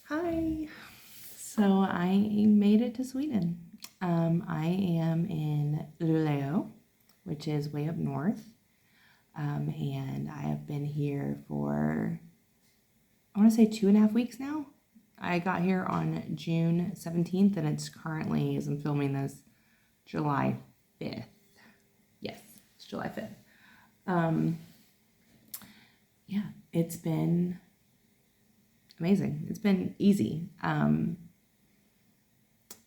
Hi. So I made it to Sweden. I am in Luleå, which is way up north. And I have been here for, I want to say 2.5 weeks now. I got here on June 17th, and it's currently, as I'm filming this, July 5th. Yes, it's July 5th. Um, yeah, it's been amazing. It's been easy.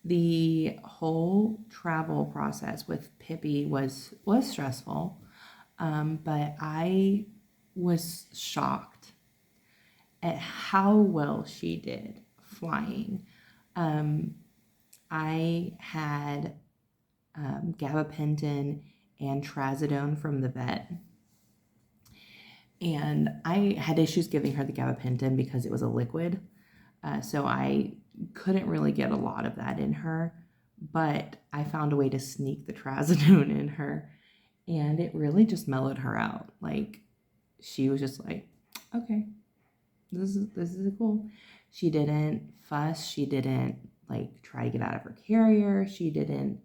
The whole travel process with Pippi was stressful, but I was shocked at how well she did flying. Um, I had gabapentin and trazodone from the vet, and I had issues giving her the gabapentin because it was a liquid. So I couldn't really get a lot of that in her, but I found a way to sneak the trazodone in her, and it really just mellowed her out. Like, she was just like, okay, this is cool. She didn't fuss. She didn't like try to get out of her carrier. She didn't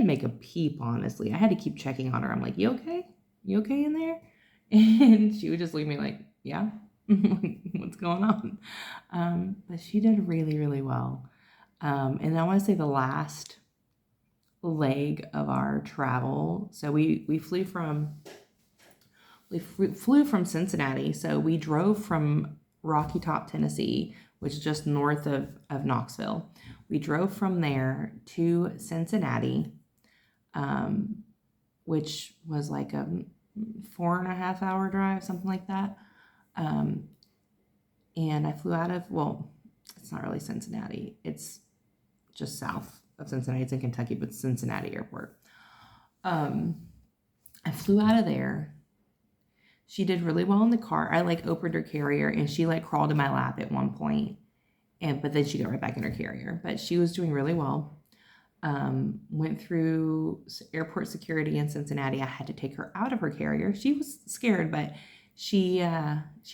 make a peep, honestly. I had to keep checking on her. I'm like, you okay? You okay in there? And she would just leave me like, yeah. What's going on? But she did really, really well. And I want to say the last leg of our travel. So we flew from Cincinnati. So we drove from Rocky Top, Tennessee, which is just north of Knoxville. We drove from there to Cincinnati, um, which was like a 4.5 hour drive, something like that. Um, and I flew out of, well, it's not really Cincinnati. It's just south of Cincinnati. It's in Kentucky, but Cincinnati Airport. Um, I flew out of there. She did really well in the car. I like opened her carrier and she like crawled in my lap at one point, and but then she got right back in her carrier. But she was doing really well. Went through airport security in Cincinnati. I had to take her out of her carrier. She was scared, but she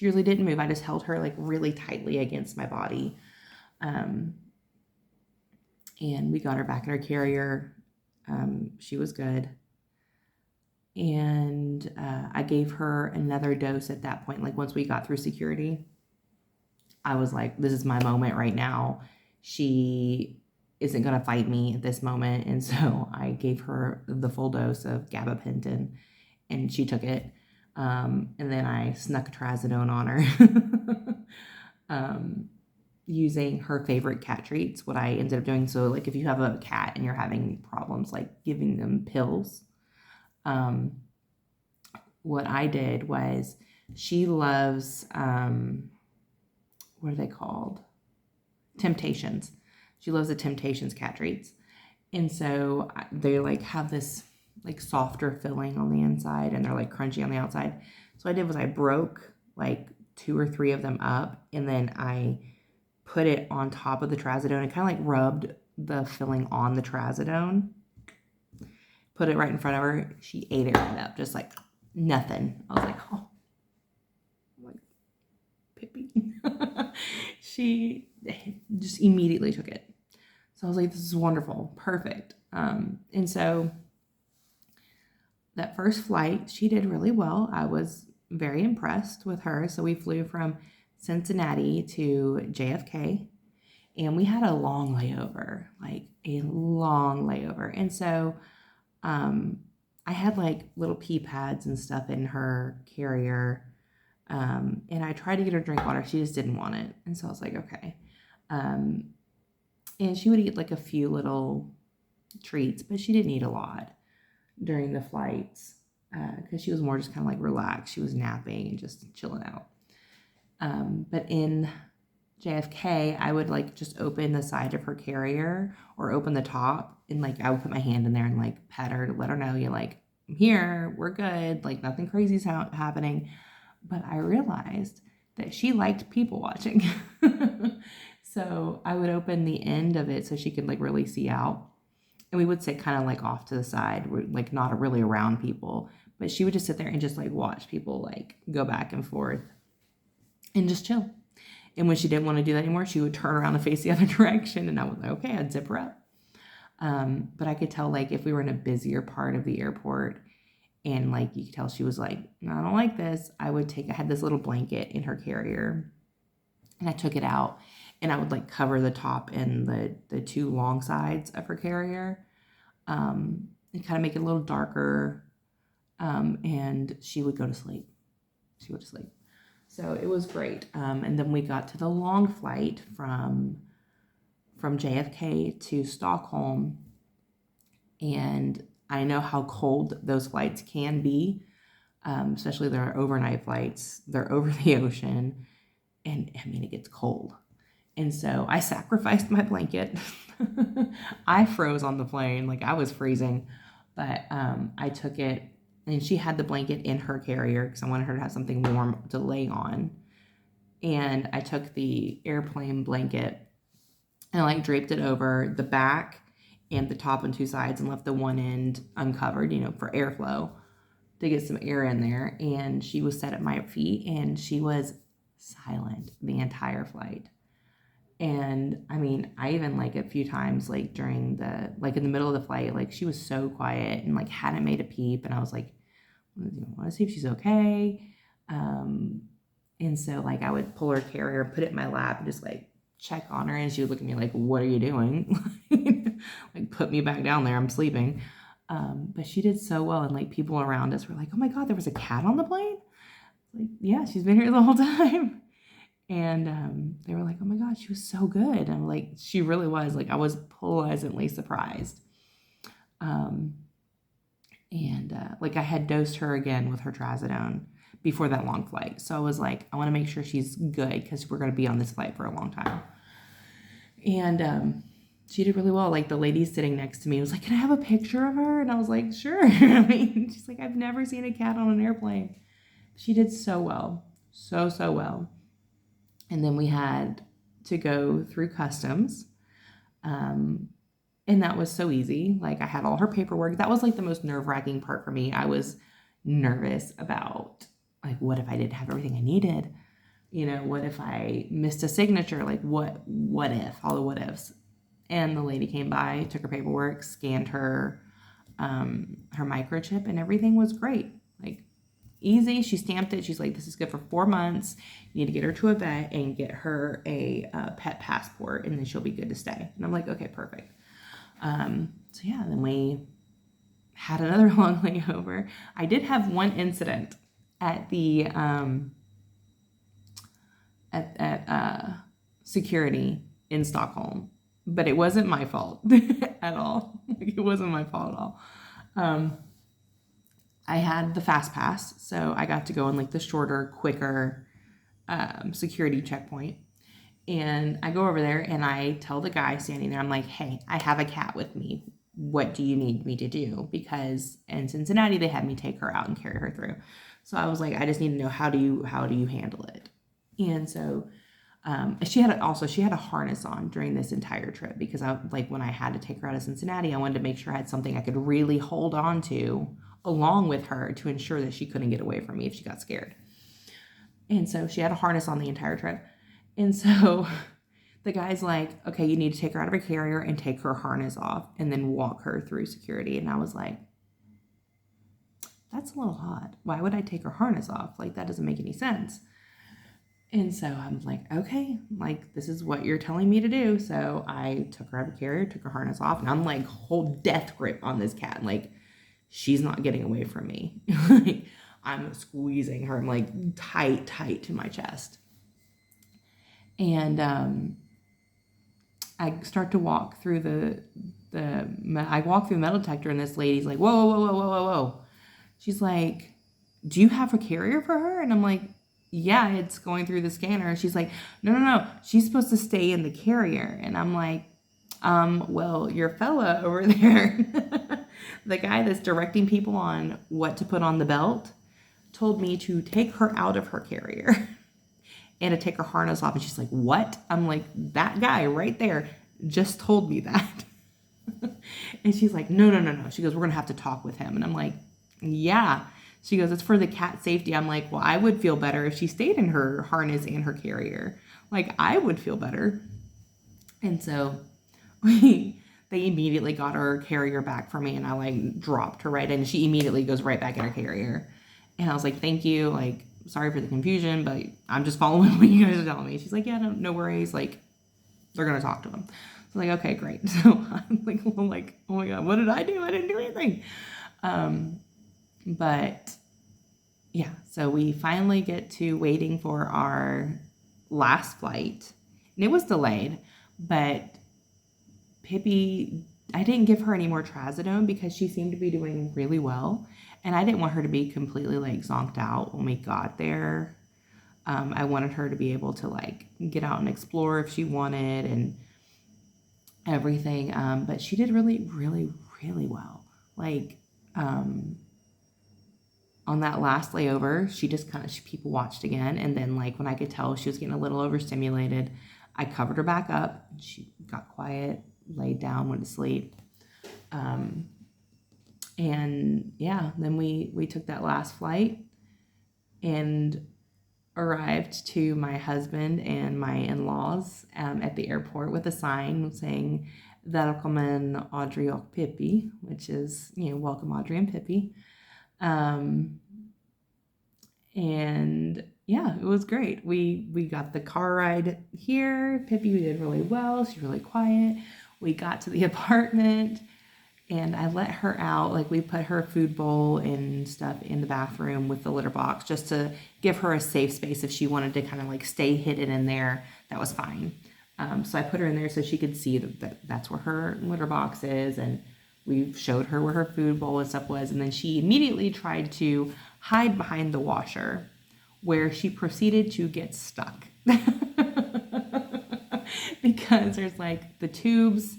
really didn't move. I just held her like really tightly against my body, um, and we got her back in her carrier. She was good, and I gave her another dose at that point. Like once we got through security, I was like, "This is my moment right now." She isn't going to fight me at this moment. And so I gave her the full dose of gabapentin and she took it. And then I snuck trazodone on her um, using her favorite cat treats, what I ended up doing. So, like, if you have a cat and you're having problems, like giving them pills, um, what I did was she loves, what are they called? Temptations. She loves the Temptations cat treats. And so they like have this like softer filling on the inside and they're like crunchy on the outside. So what I did was I broke like 2 or 3 of them up and then I put it on top of the trazodone and kind of like rubbed the filling on the trazodone, put it right in front of her. She ate it right up, just like nothing. I was like, oh, I'm like, Pippi. She just immediately took it. So I was like, this is wonderful, perfect. And so that first flight, she did really well. I was very impressed with her. So we flew from Cincinnati to JFK, and we had a long layover, like a long layover. And so I had like little pee pads and stuff in her carrier. And I tried to get her drink water. She just didn't want it. And so I was like, okay. And she would eat like a few little treats, but she didn't eat a lot during the flights because she was more just kind of like relaxed. She was napping and just chilling out. But in JFK, I would like just open the side of her carrier or open the top and like I would put my hand in there and like pet her to let her know you're like, I'm here, we're good, like nothing crazy's happening. But I realized that she liked people watching. So I would open the end of it so she could like really see out. And we would sit kind of like off to the side, like not really around people. But she would just sit there and just like watch people like go back and forth and just chill. And when she didn't want to do that anymore, she would turn around and face the other direction. And I was like, okay, I'd zip her up. But I could tell, like, if we were in a busier part of the airport and, like, you could tell she was like, no, I don't like this, I had this little blanket in her carrier, and I took it out, and I would, like, cover the top and the two long sides of her carrier, and kind of make it a little darker, and she would go to sleep. So it was great. And then we got to the long flight from JFK to Stockholm, and I know how cold those flights can be, especially their overnight flights. They're over the ocean, and I mean, it gets cold. And so I sacrificed my blanket. I froze on the plane, like I was freezing, but I took it, and she had the blanket in her carrier because I wanted her to have something warm to lay on. And I took the airplane blanket and like draped it over the back and the top and two sides and left the one end uncovered, for airflow to get some air in there. And she was set at my feet, and she was silent the entire flight. And I mean, I even like a few times, like during in the middle of the flight, like she was so quiet and like hadn't made a peep. And I was like, I want to see if she's okay. And so like I would pull her carrier, put it in my lap, and just like check on her, and she would look at me like, what are you doing? Like, put me back down there, I'm sleeping. But she did so well, and like people around us were like, oh my God, there was a cat on the plane? Like, yeah, she's been here the whole time. And they were like, oh my God, she was so good. And I'm like, she really was. Like, I was pleasantly surprised. Like I had dosed her again with her trazodone before that long flight. So I was like, I want to make sure she's good because we're going to be on this flight for a long time. And she did really well. Like the lady sitting next to me was like, can I have a picture of her? And I was like, sure. I mean, she's like, I've never seen a cat on an airplane. She did so well. So well. And then we had to go through customs. And that was so easy. Like I had all her paperwork. That was like the most nerve-wracking part for me. I was nervous about like, what if I didn't have everything I needed? What if I missed a signature? Like what if, all the what ifs. And the lady came by, took her paperwork, scanned her microchip, and everything was great. Like easy. She stamped it. She's like, this is good for 4 months. You need to get her to a vet and get her a pet passport, and then she'll be good to stay. And I'm like, okay, perfect. So yeah, then we had another long layover. I did have one incident at the security in Stockholm, but it wasn't my fault at all. Like, it wasn't my fault at all. I had the fast pass, so I got to go on like the shorter, quicker security checkpoint. And I go over there and I tell the guy standing there, I'm like, hey, I have a cat with me. What do you need me to do? Because in Cincinnati, they had me take her out and carry her through. So I was like, I just need to know, how do you handle it? And so she had a harness on during this entire trip, because when I had to take her out of Cincinnati, I wanted to make sure I had something I could really hold on to along with her to ensure that she couldn't get away from me if she got scared. And so she had a harness on the entire trip. And so the guy's like, okay, you need to take her out of her carrier and take her harness off and then walk her through security. And I was like, that's a little odd. Why would I take her harness off? Like, that doesn't make any sense. And so I'm like, okay, like, this is what you're telling me to do. So I took her out of the carrier, took her harness off, and I'm like, whole death grip on this cat. Like, she's not getting away from me. Like, I'm squeezing her. I'm like tight to my chest. And I start to walk through I walk through the metal detector, and this lady's like, whoa. She's like, do you have a carrier for her? And I'm like, yeah, it's going through the scanner. And she's like, no, she's supposed to stay in the carrier. And I'm like, well, your fella over there, the guy that's directing people on what to put on the belt, told me to take her out of her carrier and to take her harness off. And she's like, what? I'm like, that guy right there just told me that. And she's like, no. She goes, we're going to have to talk with him. And I'm like, yeah. She goes, it's for the cat safety. I'm like, well, I would feel better if she stayed in her harness and her carrier. Like, I would feel better. And so they immediately got her carrier back for me, and I like dropped her right in. She immediately goes right back in her carrier. And I was like, thank you. Like, sorry for the confusion, but I'm just following what you guys are telling me. She's like, yeah, no worries. Like, they're going to talk to him. So I'm like, okay, great. So I'm like, oh my God, what did I do? I didn't do anything. But yeah, so we finally get to waiting for our last flight. And it was delayed, but Pippi, I didn't give her any more trazodone because she seemed to be doing really well. And I didn't want her to be completely like zonked out when we got there. I wanted her to be able to like get out and explore if she wanted and everything. But she did really, really, really well. Like, on that last layover, she just kind of, people watched again. And then like when I could tell she was getting a little overstimulated, I covered her back up. She got quiet, laid down, went to sleep. And yeah, then we took that last flight and arrived to my husband and my in-laws at the airport with a sign saying "Välkommen Audrey och Pippi," which is, welcome Audrey and Pippi. And yeah, it was great. We got the car ride here. Pippi did really well. She's really quiet. We got to the apartment and I let her out. Like, we put her food bowl and stuff in the bathroom with the litter box just to give her a safe space. If she wanted to kind of like stay hidden in there, that was fine. So I put her in there so she could see that that's where her litter box is. And we showed her where her food bowl and stuff was. And then she immediately tried to hide behind the washer, where she proceeded to get stuck. Because there's like the tubes,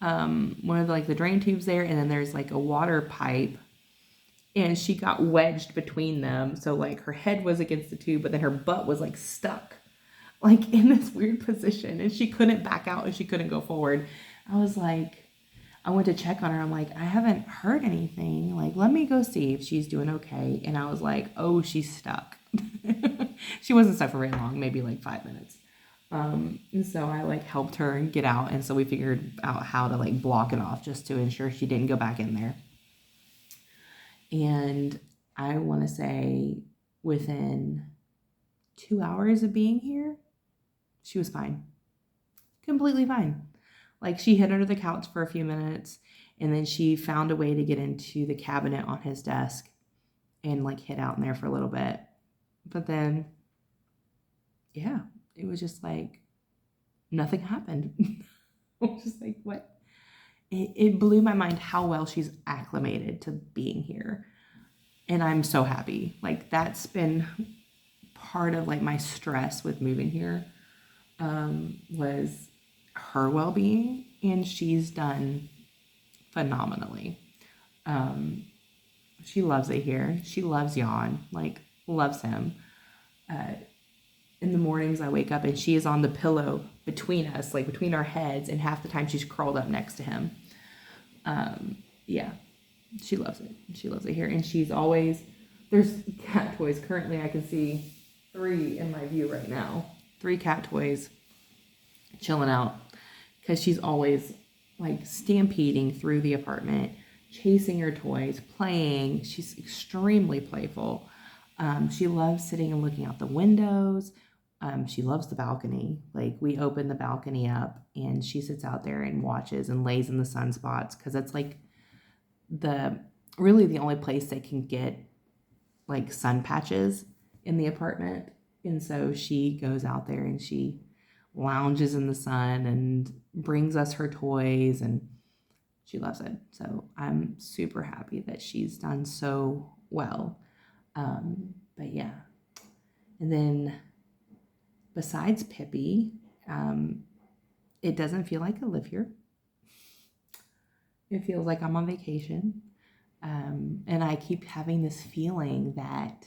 one of the drain tubes there, and then there's like a water pipe, and she got wedged between them. So like her head was against the tube, but then her butt was like stuck like in this weird position, and she couldn't back out and she couldn't go forward. I went to check on her. I'm like, I haven't heard anything. Like, let me go see if she's doing okay. And I was like, oh, she's stuck. She wasn't stuck for very long, maybe like 5 minutes. And so I like helped her get out. And so we figured out how to like block it off just to ensure she didn't go back in there. And I want to say within 2 hours of being here, she was fine. Completely fine. Like, she hid under the couch for a few minutes, and then she found a way to get into the cabinet on his desk and like hid out in there for a little bit. But then, yeah, it was just like nothing happened. I was just like, what? It blew my mind how well she's acclimated to being here. And I'm so happy. Like, that's been part of like my stress with moving here, was her well-being, and she's done phenomenally. She loves it here. She loves Jan, like loves him. In the mornings I wake up and she is on the pillow between us, like between our heads, and half the time she's curled up next to him. Yeah, she loves it. She loves it here. And she's always, there's cat toys. Currently I can see 3 in my view right now. 3 cat toys chilling out, because she's always like stampeding through the apartment, chasing her toys, playing. She's extremely playful. She loves sitting and looking out the windows. She loves the balcony. Like, we open the balcony up and she sits out there and watches and lays in the sunspots, because it's like really the only place they can get like sun patches in the apartment. And so she goes out there and she lounges in the sun and brings us her toys, and she loves it. So I'm super happy that she's done so well. But yeah. And then besides Pippi, it doesn't feel like I live here. It feels like I'm on vacation. And I keep having this feeling that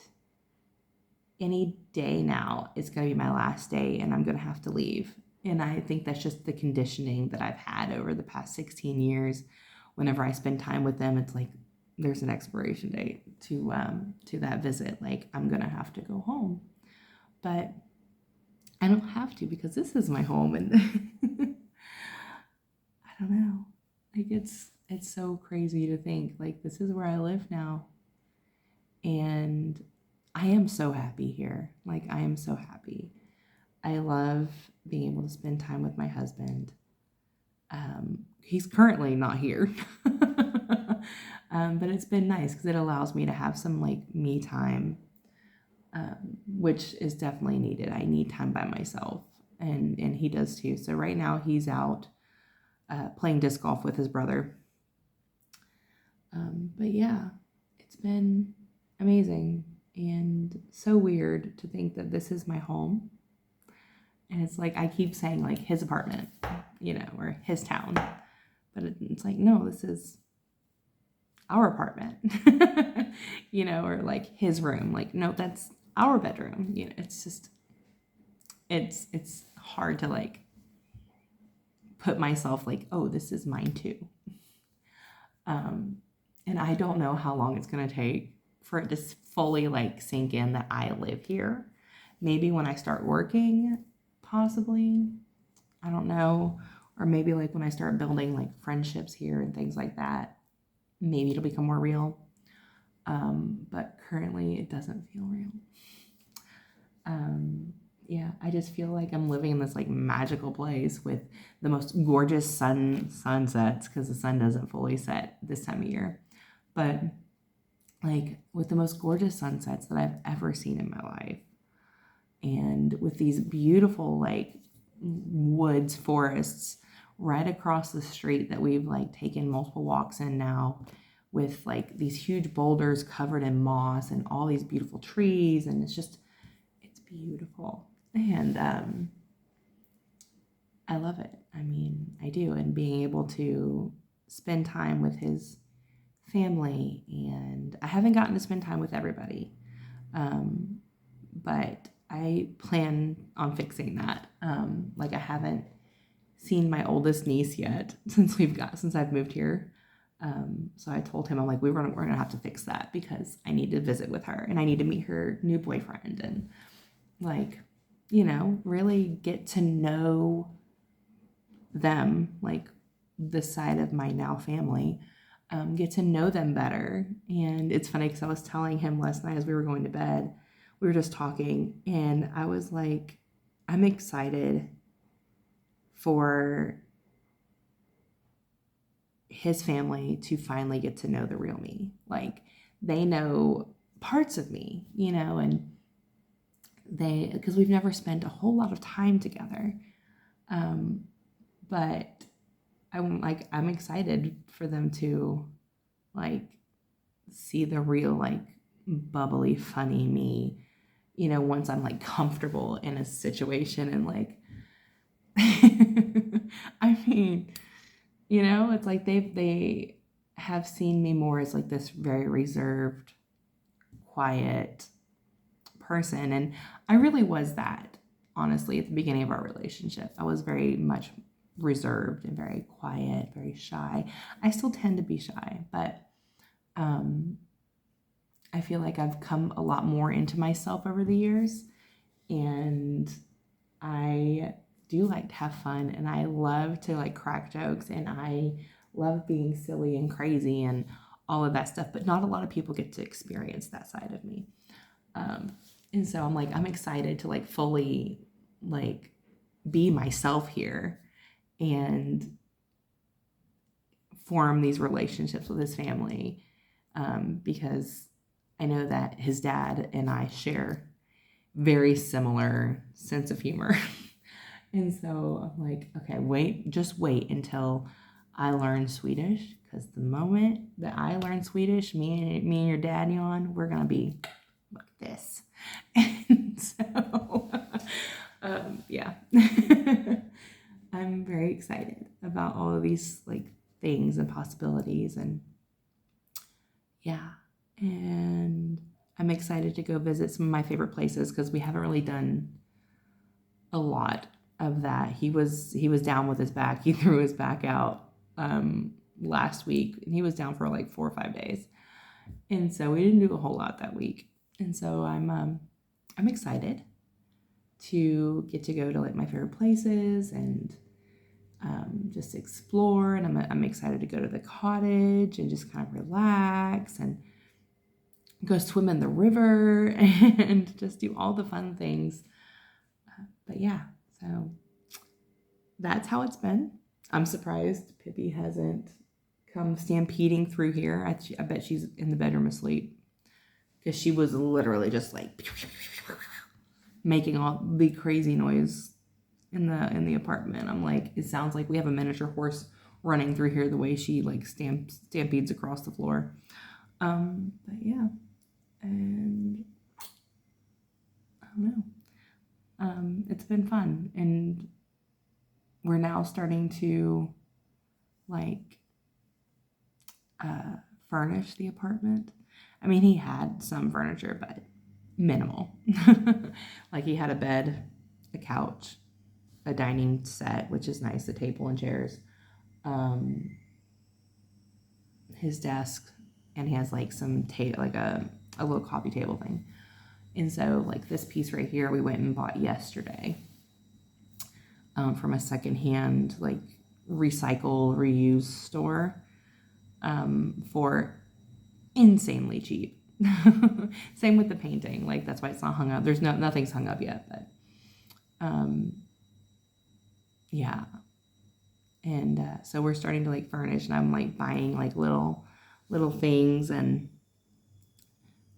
any day now is going to be my last day and I'm going to have to leave. And I think that's just the conditioning that I've had over the past 16 years. Whenever I spend time with them, it's like there's an expiration date to that visit. Like, I'm going to have to go home. But I don't have to because this is my home, and I don't know. Like it's so crazy to think like this is where I live now, and I am so happy here. Like I am so happy. I love being able to spend time with my husband. He's currently not here, but it's been nice because it allows me to have some like me time, which is definitely needed. I need time by myself, and he does too. So right now he's out playing disc golf with his brother. But yeah, it's been amazing and so weird to think that this is my home. And it's like I keep saying like his apartment, or his town. But it's like, no, this is our apartment, or like his room. Like, no, that's our bedroom. It's just, it's hard to like put myself like, oh, this is mine too. And I don't know how long it's going to take for it to fully like sink in that I live here. Maybe when I start working, possibly, I don't know. Or maybe like when I start building like friendships here and things like that, maybe it'll become more real. But currently it doesn't feel real. Yeah, I just feel like I'm living in this like magical place with the most gorgeous sunsets because the sun doesn't fully set this time of year. But like with the most gorgeous sunsets that I've ever seen in my life. And with these beautiful like woods, forests right across the street that we've like taken multiple walks in now, with like these huge boulders covered in moss and all these beautiful trees, and it's beautiful. And I love it. I mean, I do. And being able to spend time with his family, and I haven't gotten to spend time with everybody, but I plan on fixing that. Like I haven't seen my oldest niece yet since I've moved here. So I told him, I'm like, we're gonna have to fix that because I need to visit with her and I need to meet her new boyfriend and like, really get to know them, like the side of my now family, get to know them better. And it's funny because I was telling him last night as we were going to bed, we were just talking, and I was like, I'm excited for his family to finally get to know the real me. Like they know parts of me, and because we've never spent a whole lot of time together. But I'm excited for them to like see the real like bubbly, funny me, once I'm like comfortable in a situation and like I mean, it's like they have seen me more as like this very reserved, quiet person, and I really was that, honestly, at the beginning of our relationship. I was very much reserved and very quiet, very shy. I still tend to be shy, but I feel like I've come a lot more into myself over the years, and I do like to have fun, and I love to like crack jokes, and I love being silly and crazy and all of that stuff, but not a lot of people get to experience that side of me. And so I'm excited to like fully like be myself here and form these relationships with his family, because I know that his dad and I share very similar sense of humor. And so I'm like, okay, just wait until I learn Swedish, because the moment that I learn Swedish, me and your dad, Jan, we're gonna be like this. And so yeah. I'm very excited about all of these like things and possibilities, and yeah. And I'm excited to go visit some of my favorite places because we haven't really done a lot of that. He was down with his back. He threw his back out last week, and he was down for like 4 or 5 days. And so we didn't do a whole lot that week. And so I'm excited. to get to go to like my favorite places and just explore. And I'm excited to go to the cottage and just kind of relax and go swim in the river and just do all the fun things. But yeah, so that's how it's been. I'm surprised Pippi hasn't come stampeding through here. I bet she's in the bedroom asleep because she was literally just like making all the crazy noise in the apartment. I'm like, it sounds like we have a miniature horse running through here the way she like stampedes across the floor. But yeah, and I don't know. It's been fun, and we're now starting to like furnish the apartment. I mean, he had some furniture, but minimal. Like he had a bed, a couch, a dining set, which is nice, a table and chairs, his desk, and he has like some like a little coffee table thing. And so like this piece right here, we went and bought yesterday from a secondhand like recycle reuse store for insanely cheap. Same with the painting, like that's why it's not hung up. There's nothing's hung up yet, but yeah. And so we're starting to like furnish, and I'm like buying like little things and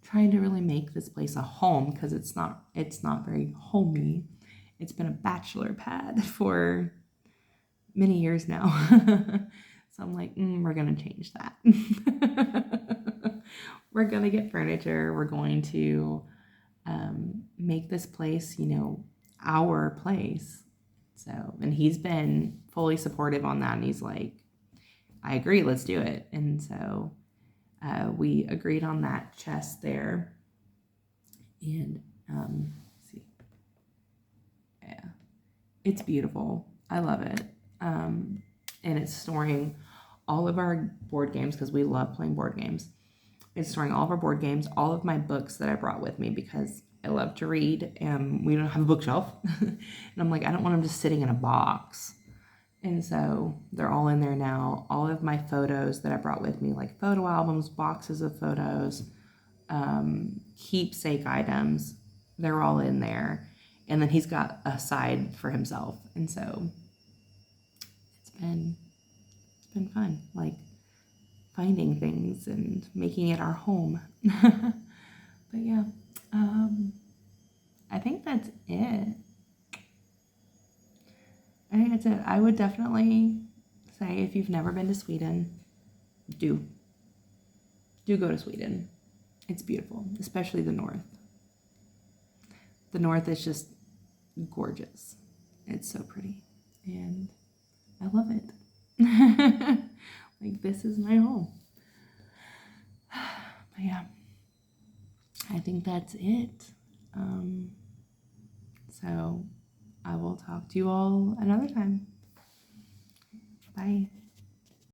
trying to really make this place a home, because it's not very homey. It's been a bachelor pad for many years now. So I'm like, we're gonna change that. We're gonna get furniture. We're going to make this place, our place. So, and he's been fully supportive on that, and he's like, I agree, let's do it. And so we agreed on that chest there. And let's see, yeah, it's beautiful. I love it. And it's storing all of our board games, because we love playing board games. It's storing all of our board games, all of my books that I brought with me, because I love to read, and we don't have a bookshelf. And I'm like, I don't want them just sitting in a box. And so they're all in there now. All of my photos that I brought with me, like photo albums, boxes of photos, keepsake items, they're all in there. And then he's got a side for himself. And so it's been fun, like finding things and making it our home. But yeah, I think that's it. I would definitely say, if you've never been to Sweden, do go to Sweden. It's beautiful, especially the north. The north is just gorgeous. It's so pretty, and I love it. Like, this is my home. But yeah, I think that's it. So I will talk to you all another time. Bye.